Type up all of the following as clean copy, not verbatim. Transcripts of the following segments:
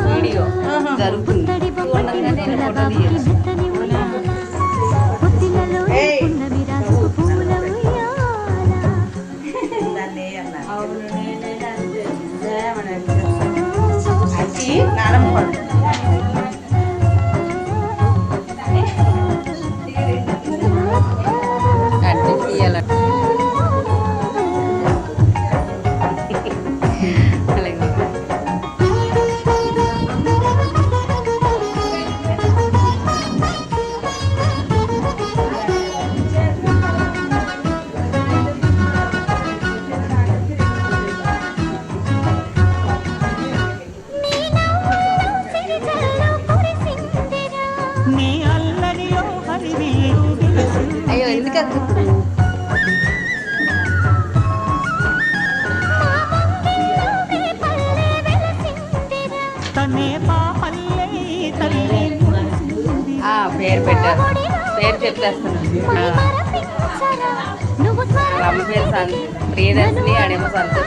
Video జరుగుతుంది అయ్యో ఎందుకు పేరు పెట్టారు పేరు చెప్పేస్తున్నాను అమ్మ పేరు ప్రియదర్శిని ఆడేమో సంతోష్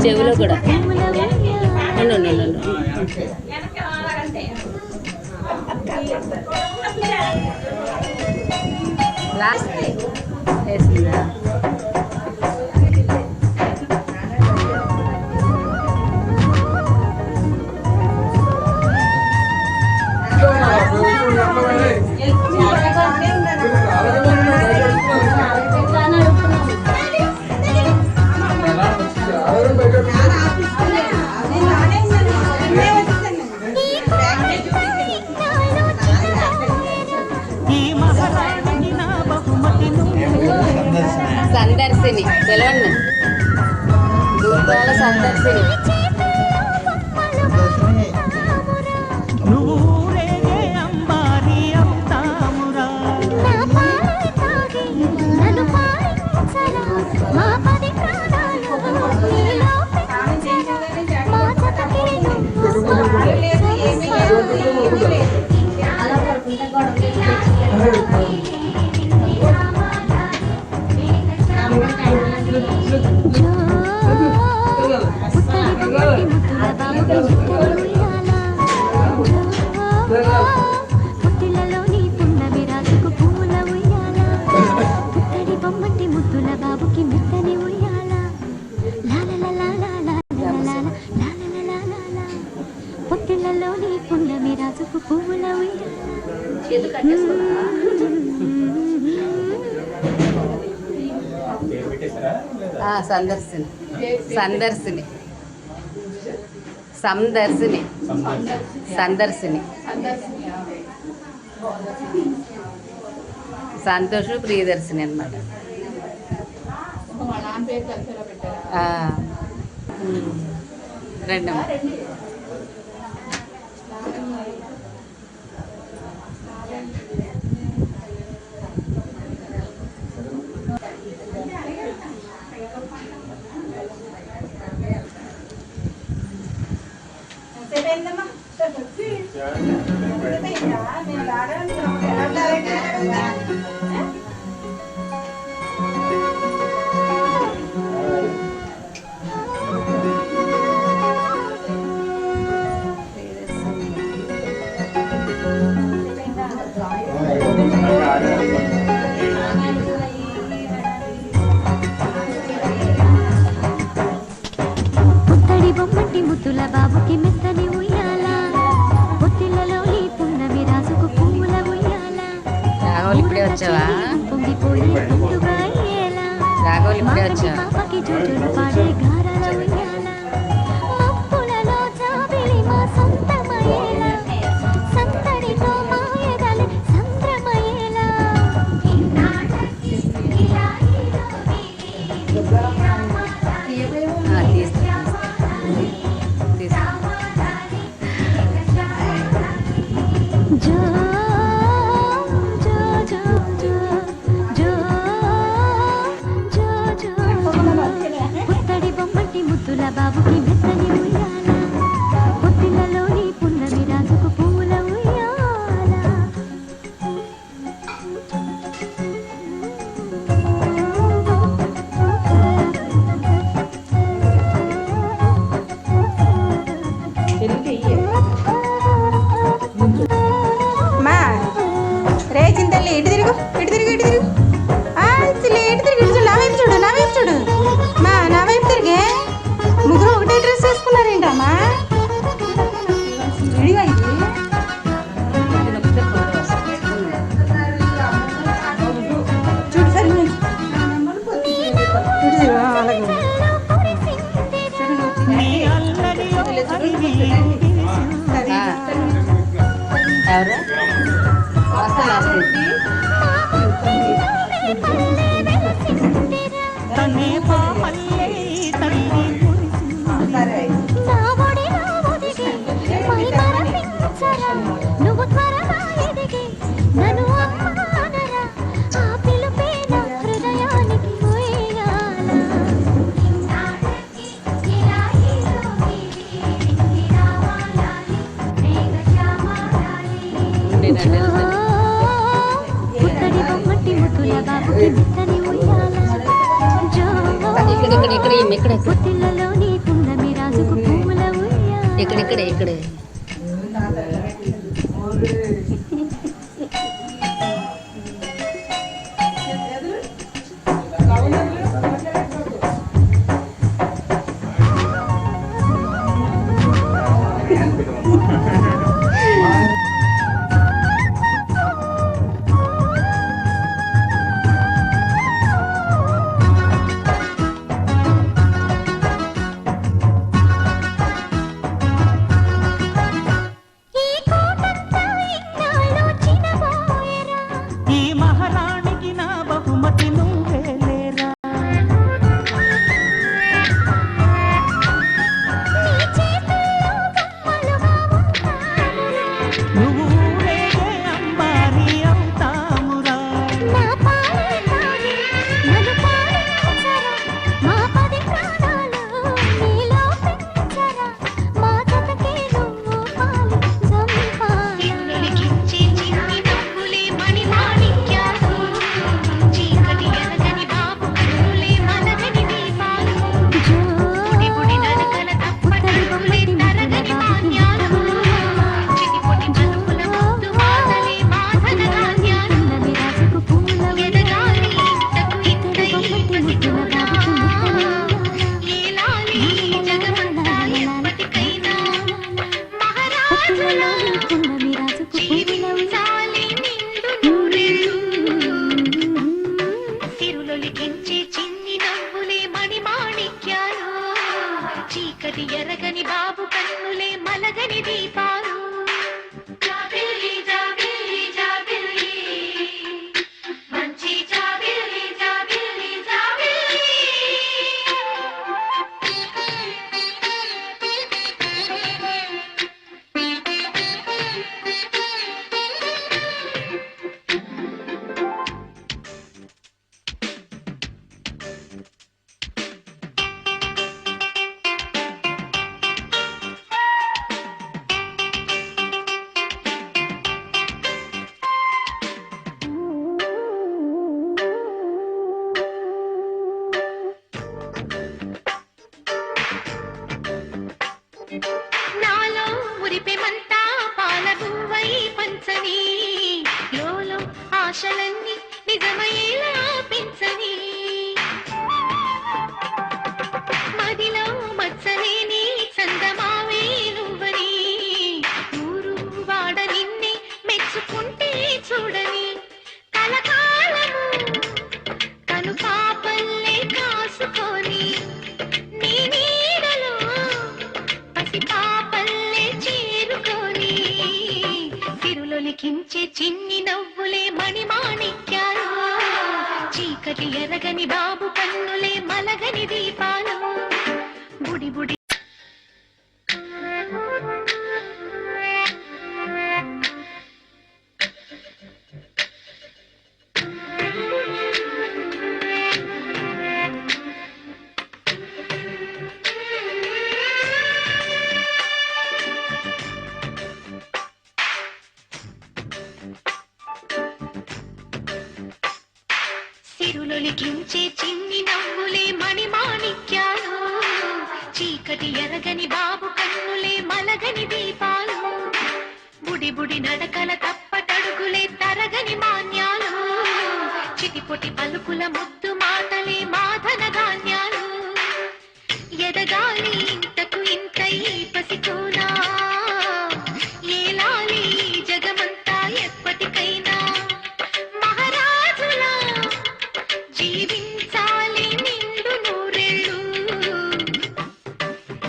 చెవులో కూడా లాస్ట్ వేసిందా సందర్శిని తెలవండి దూరాల సందర్శిని సందర్శిని సందర్శిని సందర్శిని సందర్శిని సంతోష్ ప్రియదర్శిని అన్నమాట. రెండమ్మ వచ్చావా? రాఘవులు ఇప్పుడే వచ్చా. బాబుకి మెత్తని ఉయ్యాల పొత్తిళ్ళలోని పున్నమి రాజుకు పూల ఉయ్యాల మా రే చింతల్లి ఇటు తిరుగు ఇటు తిరుగు ఇటు తిరుగు ఇటు తిరుగు ఇటు చూడు నా వైపు చూడు నా వైపు చూడు మా నా వైపు తిరిగే ముగ్గురు ఒకటే డ్రెస్ వేసుకున్నారేంటమ్మా విడిగా ఇది చూడు సరే అలాగే ఎవరు నువ్వు త్వరగా ఎదిగి నన్ను అమ్మానరా ఆ పిలుపే నా హృదయానికి పుత్తడి బొమ్మటి ముద్దుల బాబుకి మెత్తని ఉయ్యాల పుత్తిళ్ళలోని పున్నమి రాజుకు పూల ఉయ్యాల ఇక్కడే చీకటి ఎరగని బాబు కన్నులే మలగని దీపాలు జాబిల్లి జాబిల్లి జాబిల్లి మంచి జాబిల్లి జాబిల్లి జాబిల్లి నాలో మురిపెమంతా పాలగువై పంచని లోలో ఆశలన్నీ నిజమయ్యేలా పెంచని మదిలో మచ్చలేని చందమావే నువ్వని ఊరు వాడ నిన్నే మెచ్చుకుంటే చూడని కలకా చీకటి ఎరగని బాబు కన్నులే మలగని దీపాలు బుడి బుడి సిరులొలికించే చిన్ని నవ్వులే మణిమాణిక్యాలు చీకటి ఎరగని బాబు కన్నులే మలగని దీపాలు బుడి బుడి నడకల తప్పటడుగులే తరగని మాన్యాలు చిటిపొటి పలుకుల ముద్దు మాటలే మాధన ధాన్యాలు ఎదగాలి ఇంతకు ఇంతై పసికోనా ఏలాలి జగమంతా ఎప్పటికైనా మహారాజులా జీవించాలి నిండు నూరేళ్ళు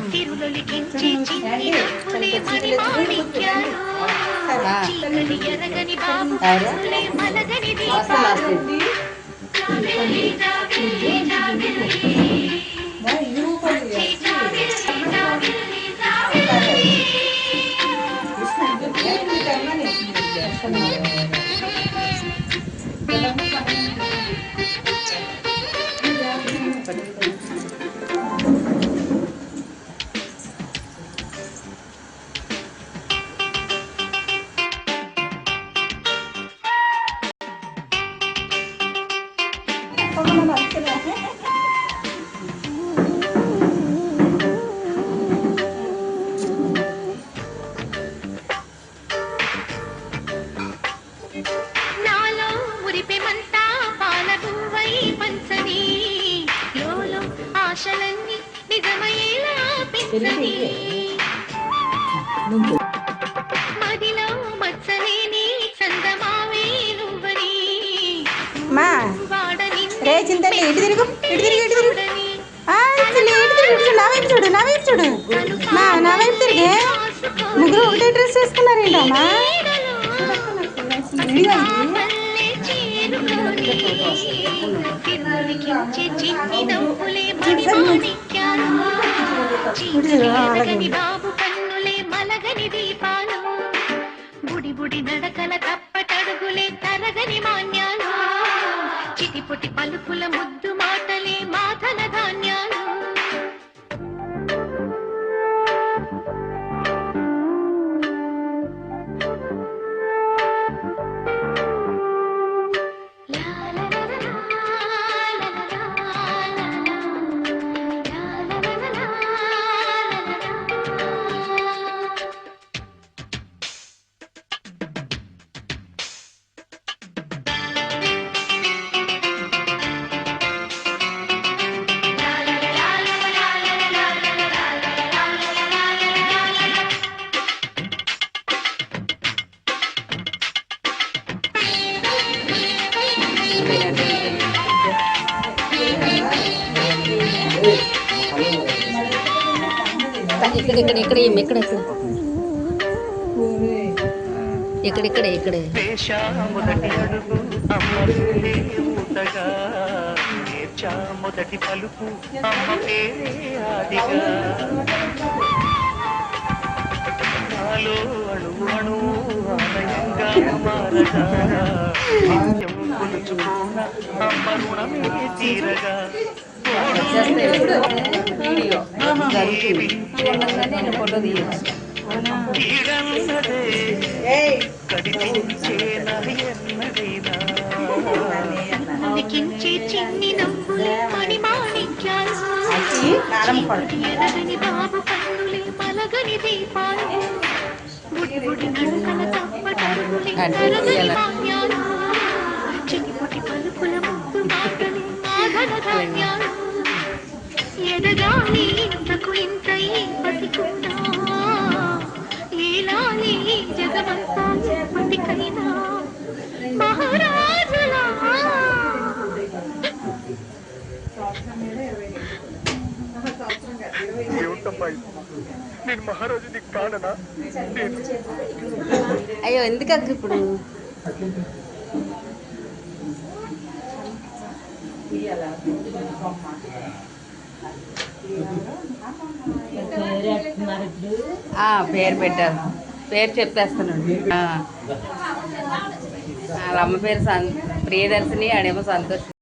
సిరులొలికించే చిన్ని నవ్వులే మణిమాణిక్యాలు చీకటి ఎరగని బాబు కన్నులే మలగని దీపాలు జాబిల్లి జాబిల్లి జాబిల్లి నాలో మురిపెమంతా పాలగువై పంచని లోలో ఆశలన్నీ నిజమయ్యేలా పెంచని మదిలో మచ్చలేని చందమావే నువ్వని మా వాడని రే చింతల్లి ఇటు తిరుగు ఇటు తిరుగు ఇటు తిరుగు చిల్లి ఇటు తిరుగు ఇటు చూడు నా వైపు చూడు నా వైపు చూడు మా నా వైపు తిరిగే ముగ్గురు ఒకటే డ్రెస్ వేసుకున్నారేంటమ్మా పల్లె చేరుకొని తిరులికించే చిన్ని నవ్వులే మణిమాణిక్యాలు చీకటి ఎరగని బాబు కన్నులే మలగని దీపాలు బుడి బుడి నడకల తప్పటడుగులే తరగని మాన్యాలు చిటిపొటి పలుకుల ముద్దు మాటలే మాధన ధాన్యాలు ఇక్కడ ఇక్కడ ఇక్కడ ఇక్కడ ఇక్కడ ఇక్కడ మొదటి అడుగు అమ్మలే ఊతగా నేర్చా మొదటి పలుకు అమ్మ పేరే ఆదిగా నాలో అణువు అణువు ఆలయంగా మారగా నిత్యం కొలుచుకోన అమ్మ రుణమే తీరగా లిఖించే చిన్ని నవ్వులే మణిమాణిక్యాలు ఎరగని బాబు కన్నులే మలగని దీపాలు బుడి బుడి నడకల తప్పటడుగులే తరగని మాన్యాలు చిటిపొటి పలుకుల ముద్దు మాటలే మాధన ధాన్యాలు ఎదగాలి ఇంతకు ఇంతై బతికున్నా ఏలాలి జగమంతా ఎప్పటికైనా మహారాజులా నేను మహారాజుని కాననా? అయ్యో ఎందుకు ఇప్పుడు పేరు పెట్టారు. పేరు చెప్పేస్తున్నాడు. వాళ్ళ అమ్మ పేరు ప్రియదర్శిని, ఆడేమో సంతోష్.